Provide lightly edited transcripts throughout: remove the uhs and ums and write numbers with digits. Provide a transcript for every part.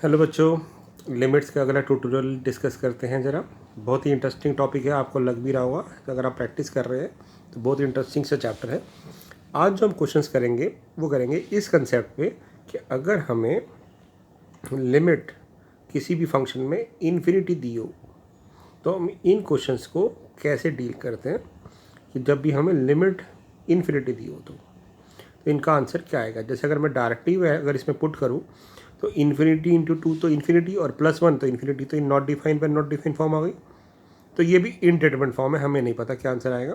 Hello बच्चों, limits का अगला ट्यूटोरियल डिस्कस करते हैं ज़रा। बहुत ही इंटरेस्टिंग टॉपिक है, आपको लग भी रहा होगा। अगर आप प्रैक्टिस कर रहे हैं तो बहुत इंटरेस्टिंग सा चैप्टर है। आज जो हम क्वेश्चंस करेंगे वो करेंगे इस कंसेप्ट पे कि अगर हमें लिमिट किसी भी फंक्शन में इन्फिनिटी दी हो तो हम इन क्वेश्चंस को कैसे डील करते हैं कि जब भी हमें लिमिट इन्फिनिटी दी हो तो इनका आंसर क्या आएगा। जैसे अगर मैं डायरेक्टली अगर इसमें पुट करूँ तो इन्फिनिटी इंटू टू तो इन्फिनिटी और +1 तो इन्फिनिटी, तो नॉट डिफाइन पर नॉट डिफाइन फॉर्म आ गई। तो ये भी इनडेटरमिनेट फॉर्म है, हमें नहीं पता क्या आंसर आएगा।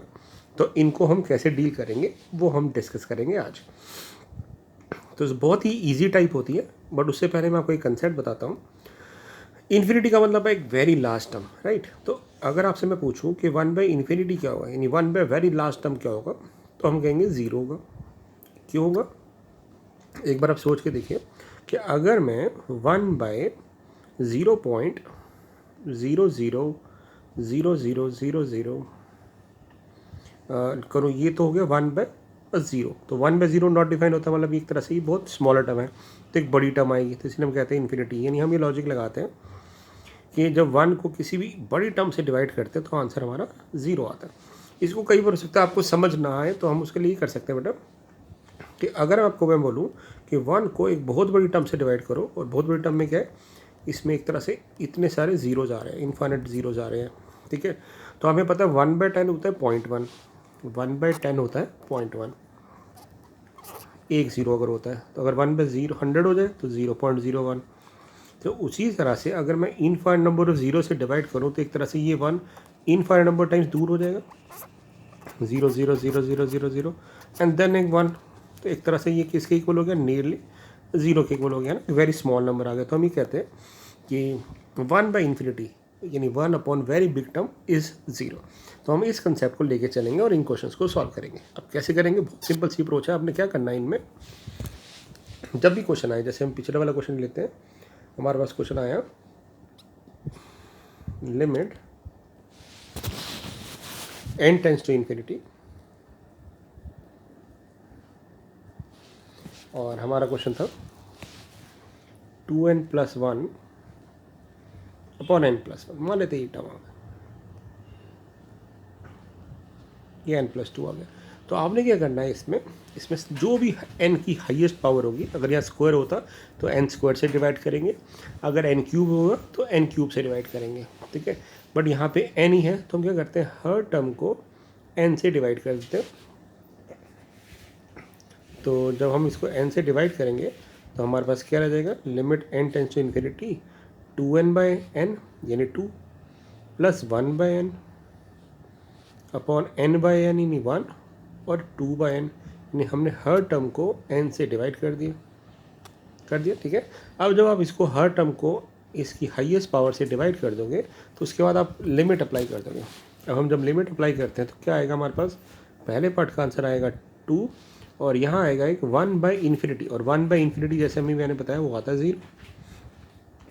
तो इनको हम कैसे डील करेंगे वो हम डिस्कस करेंगे आज। तो बहुत ही ईजी टाइप होती है, बट उससे पहले मैं आपको एक कंसेप्ट बताता हूँ। इन्फिनिटी का मतलब है एक वेरी लास्ट टर्म, राइट। तो अगर आपसे मैं पूछूं कि 1/इन्फिनिटी क्या होगा, यानी 1/वेरी लास्ट टर्म क्या होगा, तो हम कहेंगे 0 होगा। क्यों होगा? एक बार आप सोच के देखिए कि अगर मैं 1/0.000000 करूँ, ये तो हो गया 1/0। तो 1/0 नॉट डिफाइन होता है, मतलब एक तरह से ये बहुत स्मॉलर टर्म है, तो एक बड़ी टर्म आएगी, तो इसलिए हम कहते हैं इन्फिनिटी। यानी हम ये लॉजिक लगाते हैं कि जब 1 को किसी भी बड़ी टर्म से डिवाइड करते हैं तो आंसर हमारा 0 आता है। इसको कई बार हो सकता है आपको समझ ना आए, तो हम उसके लिए कर सकते हैं बेटा कि अगर आपको मैं बोलूँ कि 1 को एक बहुत बड़ी टर्म से डिवाइड करो, और बहुत बड़ी टर्म में क्या है, इसमें एक तरह से इतने सारे जीरोज आ रहे हैं, इन्फाइनेट जीरोज आ रहे हैं, ठीक है। तो हमें पता है 1/10 होता है 0.1, 1/10 होता है 0.1, एक ज़ीरो अगर होता है। तो अगर 1/100 हो जाए तो 0.01। तो उसी तरह से अगर मैं इनफाइनेट नंबर ऑफ जीरो से डिवाइड करूँ तो एक तरह से ये 1 इनफाइनेट नंबर टाइम्स दूर हो जाएगा, 0 0 0 0 0 0 एंड देन एक 1। तो एक तरह से ये किसके इक्वल हो गया, नियरली 0 के इक्वल हो गया ना, वेरी स्मॉल नंबर आ गया। तो हम ये कहते हैं कि 1/इन्फिनिटी यानी 1/वेरी बिग टर्म इज़ 0। तो हम इस कंसेप्ट को लेके चलेंगे और इन क्वेश्चंस को सॉल्व करेंगे। अब कैसे करेंगे? बहुत सिंपल सी अप्रोच है। आपने क्या करना है, इनमें जब भी क्वेश्चन आए, जैसे हम पिछले वाला क्वेश्चन लेते हैं, हमारे पास क्वेश्चन आया limit n tends to infinity, और हमारा क्वेश्चन था 2n+1 अपॉन n+1। मान लेते ही टर्म आ गया, ये n+2 आ गया। तो आपने क्या करना है, इसमें जो भी n की हाईएस्ट पावर होगी, अगर यहाँ स्क्वायर होता तो n² से डिवाइड करेंगे, अगर n³ होगा तो n³ से डिवाइड करेंगे, ठीक है। बट यहाँ पे n ही है, तो हम क्या करते हैं, हर टर्म को n से डिवाइड कर देते हैं। तो जब हम इसको n से डिवाइड करेंगे तो हमारे पास क्या रह जाएगा, limit n tends to infinity 2n/n यानी 2 प्लस 1/n अपॉन n/n यानी 1 और 2/n, यानी हमने हर टर्म को n से डिवाइड कर दिया, ठीक है। अब जब आप इसको हर टर्म को इसकी हाईएस्ट पावर से डिवाइड कर दोगे तो उसके बाद आप लिमिट अप्लाई कर दोगे। अब हम जब लिमिट अप्लाई करते हैं तो क्या आएगा हमारे पास, पहले पार्ट का आंसर आएगा 2, और यहाँ आएगा एक 1/इन्फिनिटी, और 1/इन्फिनिटी जैसे मैंने बताया वो आता है 0।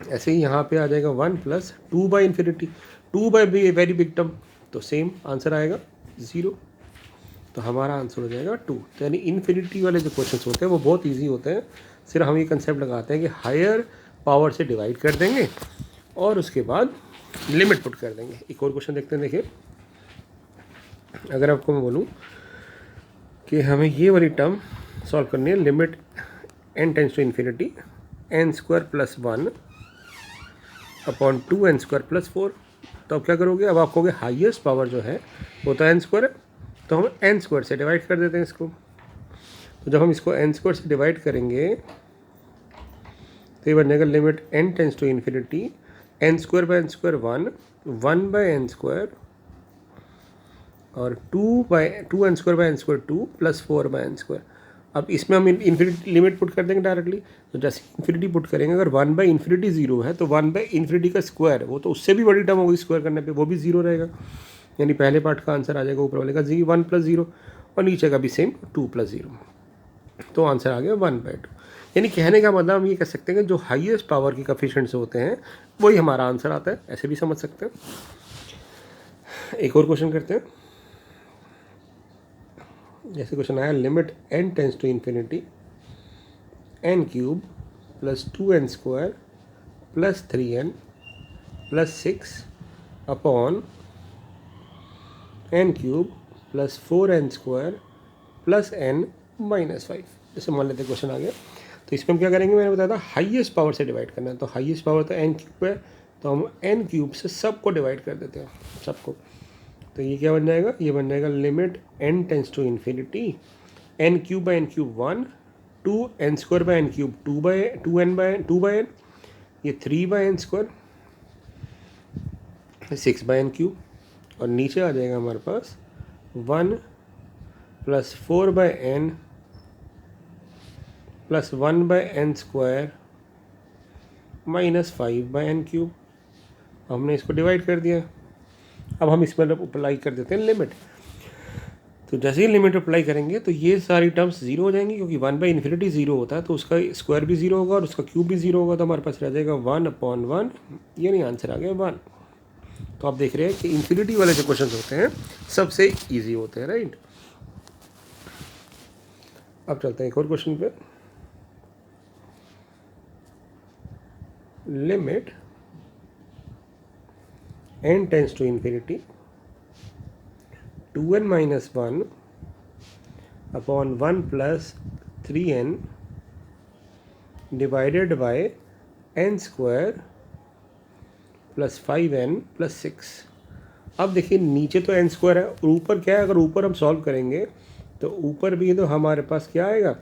ऐसे ही यहाँ पे आ जाएगा 1 प्लस 2/इन्फिनिटी, 2/वेरी बिग टर्म, तो सेम आंसर आएगा 0। तो हमारा आंसर हो जाएगा 2। तो यानी इन्फिनिटी वाले जो क्वेश्चंस होते हैं वो बहुत इजी होते हैं। सिर्फ हम ये कंसेप्ट लगाते हैं कि हायर पावर से डिवाइड कर देंगे और उसके बाद लिमिट पुट कर देंगे। एक और क्वेश्चन देखते हैं। देखिए, अगर आपको मैं बोलूँ कि हमें ये वाली टर्म सॉल्व करनी है, limit n tends to infinity n² + 1 upon 2n² + 4। तो अब क्या करोगे, अब आप कहोगे हाईएस्ट पावर जो है वो तो n² है, तो हम n² से डिवाइड कर देते हैं इसको। तो जब हम इसको n² से डिवाइड करेंगे तो ये बन जाएगा limit n tends to infinity n² 1 1/n² और 2n² 2 प्लस 4/n²। अब इसमें हम इन्फिनिटी लिमिट पुट कर देंगे डायरेक्टली। तो जैसे इन्फिनिटी पुट करेंगे, अगर 1/इन्फिनिटी 0 है तो 1/इन्फिनिटी का स्क्वायर, वो तो उससे भी बड़ी टर्म होगी, स्क्वायर करने पे वो भी 0 रहेगा। यानी पहले पार्ट का आंसर आ जाएगा ऊपर वाले का 1 + 0, और नीचे का भी सेम 2 + 0। तो आंसर आ गया 1/2। यानी कहने का मतलब हम ये कह सकते हैं कि जो हाईएस्ट पावर के कोएफिशिएंट्स होते हैं वही हमारा आंसर आता है, ऐसे भी समझ सकते हैं। एक और क्वेश्चन करते हैं। जैसे क्वेश्चन आया limit n tends to infinity n³ + 2n² plus 3n plus 6 upon n cube plus 4n square plus n minus 5। जैसे मान लेते क्वेश्चन आ गया, तो इसमें हम क्या करेंगे, मैंने बताया था हाईएस्ट पावर से डिवाइड करना है। तो हाईएस्ट पावर तो n क्यूब है, तो हम n क्यूब से सबको डिवाइड कर देते हैं, सबको। तो ये क्या बन जाएगा, ये बन जाएगा limit n tends to infinity n cube by n cube 1, 2 n square by n cube 2 by n, ये 3 by n square, 6 by n cube, और नीचे आ जाएगा हमारे पास 1 plus 4 by n plus 1 by n square minus 5 by n cube. हमने इसको divide कर दिया। अब हम इसमें अप्लाई कर देते हैं लिमिट। तो जैसे ही लिमिट अप्लाई करेंगे तो ये सारी टर्म्स जीरो हो जाएंगी, क्योंकि 1 बाई इन्फिनिटी जीरो होता है, तो उसका स्क्वायर भी जीरो होगा और उसका क्यूब भी जीरो होगा। तो हमारे पास रह जाएगा 1/1, ये नहीं, आंसर आ गया 1। तो आप देख रहे हैं कि इन्फिनिटी वाले जो क्वेश्चन होते हैं सबसे ईजी होते हैं, राइट। अब चलते हैं एक और क्वेश्चन पे। Limit n tends to infinity 2n minus 1 upon 1 plus 3n divided by n square plus 5n plus 6। अब देखिए नीचे तो n स्क्वायर है और ऊपर क्या है, अगर ऊपर हम सॉल्व करेंगे तो ऊपर भी तो हमारे पास क्या आएगा,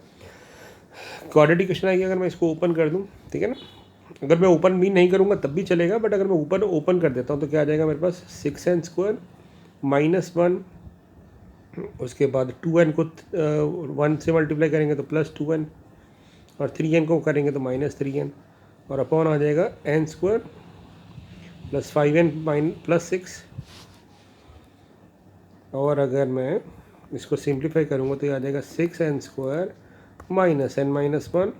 क्वाड्रेटिक इक्वेशन आएगी। अगर मैं इसको ओपन कर दूं, ठीक है ना, अगर मैं ओपन भी नहीं करूंगा तब भी चलेगा, बट अगर मैं ऊपर ओपन कर देता हूं तो क्या आ जाएगा मेरे पास, 6n स्क्वायर माइनस 1, उसके बाद 2n को 1 से मल्टीप्लाई करेंगे तो प्लस 2n, और 3n को करेंगे तो माइनस 3n, और अपॉन आ जाएगा n square plus 5n plus 6। और अगर मैं इसको सिंप्लीफाई करूँगा तो ये आ जाएगा 6n square minus n minus 1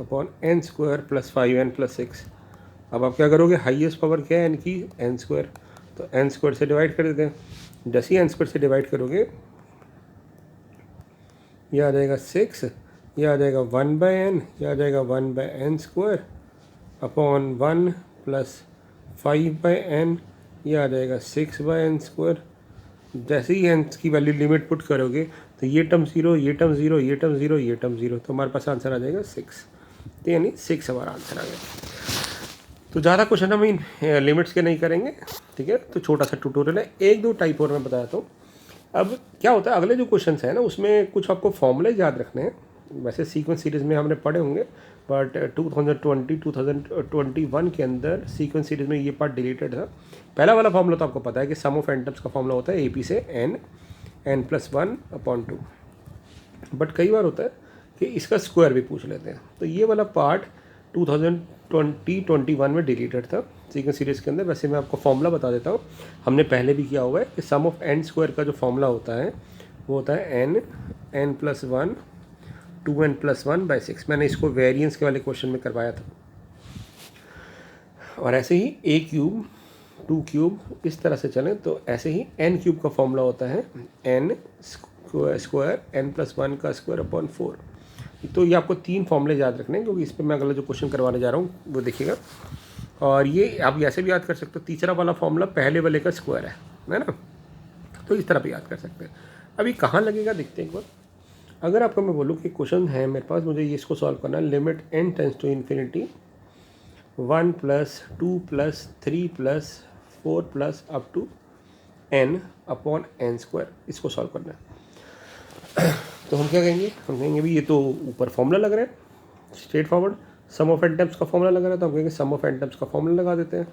upon n square plus 5n plus 6। अब आप क्या करोगे, हाईएस्ट पावर क्या है n की, n स्क्वायर, तो n स्क्वायर से डिवाइड कर देते हैं। जैसे ही n स्क्वायर से डिवाइड करोगे ये आ जाएगा 6, ये आ जाएगा 1 बाई n, ये आ जाएगा 1 by n square upon 1 plus 5 by n, ये आ जाएगा 6 बाई n स्क्वायर। जैसे ही n की वैल्यू लिमिट पुट करोगे तो ये टर्म जीरो, ये टर्म जीरो, ये टर्म जीरो, ये टर्म जीरो, तो हमारे पास आंसर आ जाएगा 6। तो यानी 6 हमारा आंसर आ गया। तो ज़्यादा क्वेश्चन हम इन लिमिट्स के नहीं करेंगे, ठीक है। तो छोटा सा ट्यूटोरियल है, एक दो टाइप और मैं बताता हूँ। अब क्या होता है, अगले जो क्वेश्चन हैं ना उसमें कुछ आपको फॉर्मूले याद रखने हैं। वैसे सीक्वेंस सीरीज़ में हमने पढ़े होंगे, बट 2021 के अंदर सीक्वेंस सीरीज़ में ये पार्ट डिलीटेड था। पहला वाला फॉर्मूला तो आपको पता है कि सम ऑफ एन टर्म्स का फॉर्मूला होता है AP से n प्लस 1/2। बट कई बार होता है कि इसका स्क्वायर भी पूछ लेते हैं, तो ये वाला पार्ट 2021 में डिलीटेड था सीक्वेंस सीरीज़ के अंदर। वैसे मैं आपको फॉर्मूला बता देता हूँ, हमने पहले भी किया हुआ है कि सम ऑफ n स्क्वायर का जो फॉर्मूला होता है वो होता है n प्लस 1 2n प्लस 1/6। मैंने इसको वेरिएंस के वाले क्वेश्चन में करवाया था। और ऐसे ही a क्यूब 2 क्यूब इस तरह से चलें तो ऐसे ही n क्यूब का फॉर्मूला होता है n स्क्वायर n प्लस 1 का स्क्वायर अपॉन 4। तो ये आपको 3 फॉर्मूले याद रखने हैं, क्योंकि इस पर मैं अगला जो क्वेश्चन करवाने जा रहा हूँ वो देखिएगा। और ये आप ऐसे भी याद कर सकते हो, तीसरा वाला फॉर्मूला पहले वाले का स्क्वायर है ना, तो इस तरह भी याद कर सकते हैं। अभी कहाँ लगेगा देखते हैं एक बार। अगर आपको मैं बोलूँ कि क्वेश्चन है मेरे पास, मुझे ये इसको सॉल्व करना है, limit n tends to infinity 1 plus 2 plus 3 plus 4 plus up to n upon n square, इसको सॉल्व करना है। तो हम क्या कहेंगे, हम कहेंगे भी ये तो ऊपर फॉर्मूला लग रहा है straightforward, sum of n terms का फॉर्मूला लग रहा है, तो हम कहेंगे सम ऑफ एन टर्म्स का फॉर्मूला लगा देते हैं।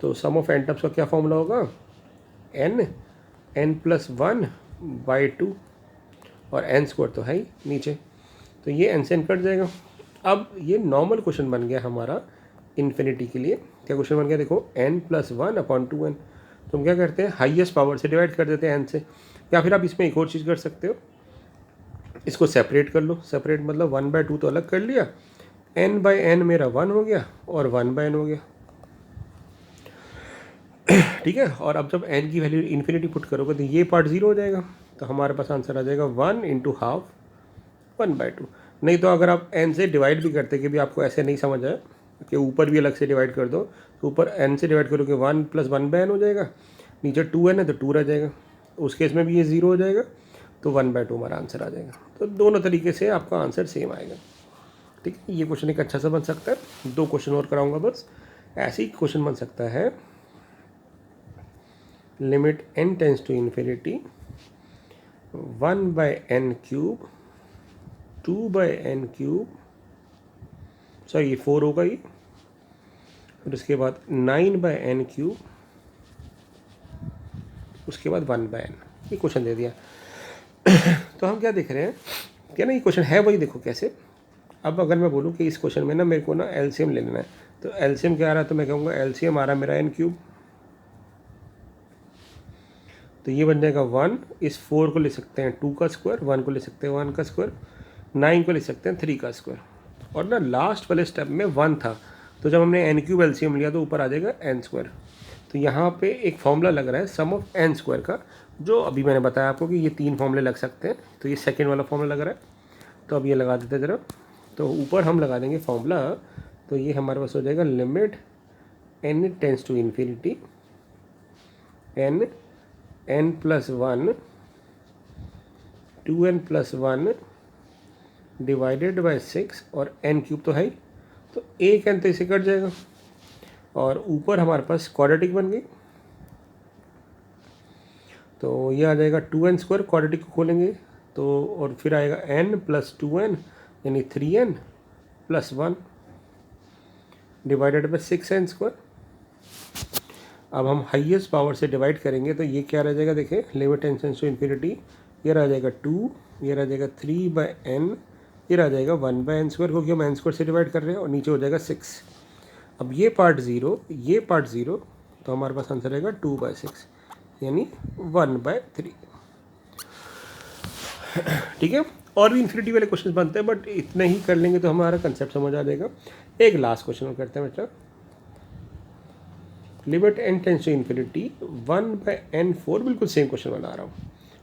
तो सम ऑफ एन टर्म्स का क्या फॉर्मूला होगा, n प्लस 1/2, और n स्क्वायर तो है ही नीचे, तो ये n से n कट जाएगा। अब ये नॉर्मल क्वेश्चन बन गया हमारा इन्फिनिटी के लिए। क्या क्वेश्चन बन गया देखो, n प्लस 1/2n। तो हम क्या करते हैं, हाईएस्ट पावर से डिवाइड कर देते हैं n से, या फिर आप इसमें एक और चीज़ कर सकते हो, इसको सेपरेट कर लो। सेपरेट मतलब 1/2 तो अलग कर लिया, n/n मेरा 1 हो गया और 1/n हो गया, ठीक है। और अब जब n की वैल्यू इन्फिनिटी पुट करोगे तो ये पार्ट 0 हो जाएगा, तो हमारे पास आंसर आ जाएगा 1 × ½ 1/2। नहीं तो अगर आप n से डिवाइड भी करते कि भी आपको ऐसे नहीं समझ आया, कि ऊपर भी अलग से डिवाइड कर दो, तो ऊपर n से डिवाइड करोगे 1 + 1/n हो जाएगा, नीचे 2n है तो 2 रह जाएगा, उस केस में भी ये 0 हो जाएगा, तो 1/2 हमारा आंसर आ जाएगा। तो दोनों तरीके से आपका आंसर सेम आएगा। ठीक है, ये क्वेश्चन एक अच्छा सा बन सकता है। 2 क्वेश्चन और कराऊंगा बस। ऐसे ही क्वेश्चन बन सकता है, limit n tends to infinity 1/n³ 2/n³, sorry ये 4 होगा ये, फिर उसके बाद 9/n³, उसके बाद 1/n। ये क्वेश्चन दे दिया। तो हम क्या देख रहे हैं, क्या ना ये क्वेश्चन है वही, देखो कैसे। अब अगर मैं बोलूँ कि इस क्वेश्चन में ना मेरे को ना एलसीएम ले लेना है, तो एलसीएम क्या आ रहा है, तो मैं कहूँगा एलसीएम आ रहा है मेरा n³, तो ये बन जाएगा 1। इस 4 को ले सकते हैं 2 का स्क्वायर, 1 को ले सकते हैं 1 का स्क्वायर, 9 को ले सकते हैं 3 का स्क्वायर, और ना लास्ट वाले स्टेप में 1 था, तो जब हमने n³ एलसीएम लिया तो ऊपर आ जाएगा n²। तो यहाँ पे एक फॉर्मूला लग रहा है सम ऑफ n² का, जो अभी मैंने बताया आपको कि ये 3 फॉर्मूले लग सकते हैं, तो ये सेकेंड वाला फॉर्मूला लग रहा है। तो अब ये लगा देते ज़रा, तो ऊपर हम लगा देंगे फॉर्मूला, तो ये हमारे पास हो जाएगा limit n tends to infinity n n+1 2n+1 divided by 6, और n³ तो है ही, तो एक n तो इसे कट जाएगा, और ऊपर हमारे पास क्वाड्रेटिक बन गई, तो ये आ जाएगा 2n², क्वाड्रेटिक को खोलेंगे तो, और फिर आएगा n+2n यानी 3n+1 डिवाइडेड बाय 6n²। अब हम हाईएस्ट पावर से डिवाइड करेंगे तो ये क्या रह जाएगा, देखें limit n tends to infinity, ये रह जाएगा 2, ये रह जाएगा 3/n, ये रह जाएगा 1/n², क्योंकि हम n² से डिवाइड कर रहे हैं, और नीचे हो जाएगा 6। अब ये पार्ट 0, ये पार्ट 0, तो हमारे पास आंसर रहेगा 2/6 यानी 1/3। ठीक है, और भी इन्फिनिटी वाले क्वेश्चन बनते हैं, बट इतने ही कर लेंगे तो हमारा कंसेप्ट समझ आ जाएगा। एक लास्ट क्वेश्चन और करते हैं बच्चा, limit n tends to infinity 1/n4, बिल्कुल सेम क्वेश्चन बना रहा हूँ।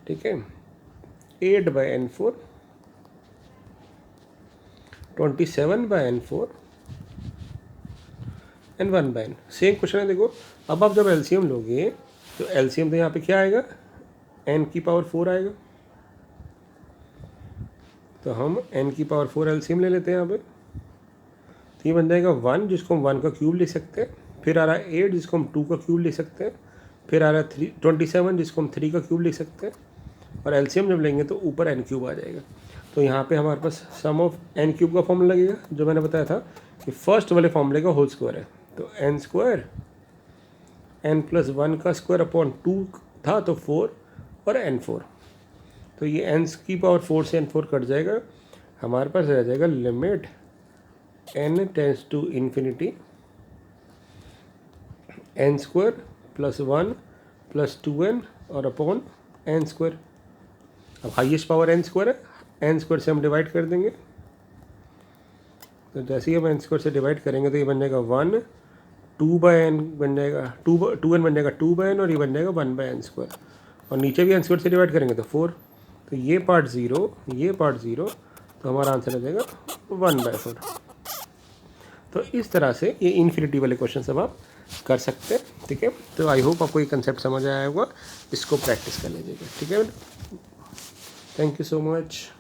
ठीक है, 8/n4 27/n4 and 1/n, same question है। देखो अब आप जब एलसीएम लोगे तो एलसीएम तो यहाँ पे क्या आएगा, n⁴ आएगा, तो हम n⁴ एलसीएम ले लेते हैं यहाँ पे, तो ये बन जाएगा 1 जिसको हम 1 का क्यूब ले सकते हैं, फिर आ रहा है 8 जिसको हम 2 का क्यूब ले सकते हैं, फिर आ रहा है 27 जिसको हम 3 का क्यूब ले सकते हैं, और एलसीएम जब लेंगे तो ऊपर n³ आ जाएगा। तो यहाँ पे हमारे पास सम ऑफ n³ का फॉर्मूला लगेगा, जो मैंने बताया था कि फर्स्ट वाले फॉर्मूले का होल स्क्वायर है, तो n² n+1 का स्क्वायर अपॉन 2 था तो 4 और n4, तो ये n⁴ से n4 कट जाएगा, हमारे पास रह जाएगा limit n tends to infinity n² + 1 + 2n और अपॉन n²। अब हाईएस्ट पावर n² है, n² से हम डिवाइड कर देंगे, तो जैसे ही हम n² से डिवाइड करेंगे तो ये बन जाएगा 1, 2/n बन जाएगा, 2n बन जाएगा 2/n, और ये बन जाएगा 1/n², और नीचे भी n² से डिवाइड करेंगे तो 4, तो ये पार्ट 0, ये पार्ट 0, तो हमारा आंसर आ जाएगा 1/4। तो इस तरह से ये इन्फिनिटी वाले क्वेश्चन सब आप कर सकते हैं। ठीक है, तो आई होप आपको ये कंसेप्ट समझ आया होगा, इसको प्रैक्टिस कर लीजिएगा। ठीक है, थैंक यू सो मच।